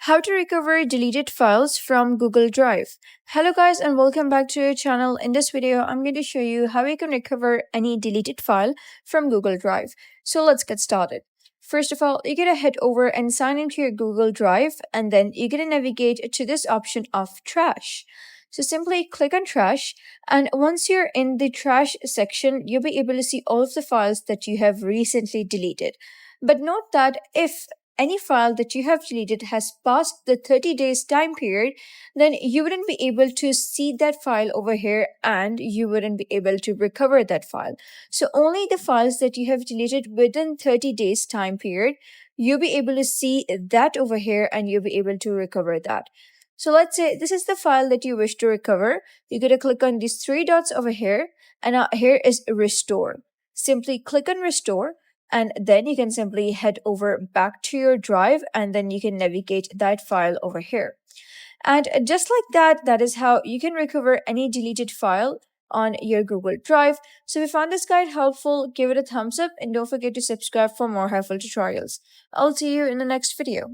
How to recover deleted files from Google Drive. Hello guys and welcome back to our channel. In this video, I'm going to show you how you can recover any deleted file from Google Drive. So let's get started. First of all, you're going to head over and sign into your Google Drive, and then you're going to navigate to this option of trash. So simply click on trash, and once you're in the trash section, you'll be able to see all of the files that you have recently deleted. But note that if any file that you have deleted has passed the 30 days time period, then you wouldn't be able to see that file over here and you wouldn't be able to recover that file. So only the files that you have deleted within 30 days time period, you'll be able to see that over here and you'll be able to recover that. So let's say this is the file that you wish to recover. You're going to click on these three dots over here, and here is restore. Simply click on restore, and then you can simply head over back to your drive, and then you can navigate that file over here. And just like that, that is how you can recover any deleted file on your Google Drive. So if you found this guide helpful, give it a thumbs up and don't forget to subscribe for more helpful tutorials. I'll see you in the next video.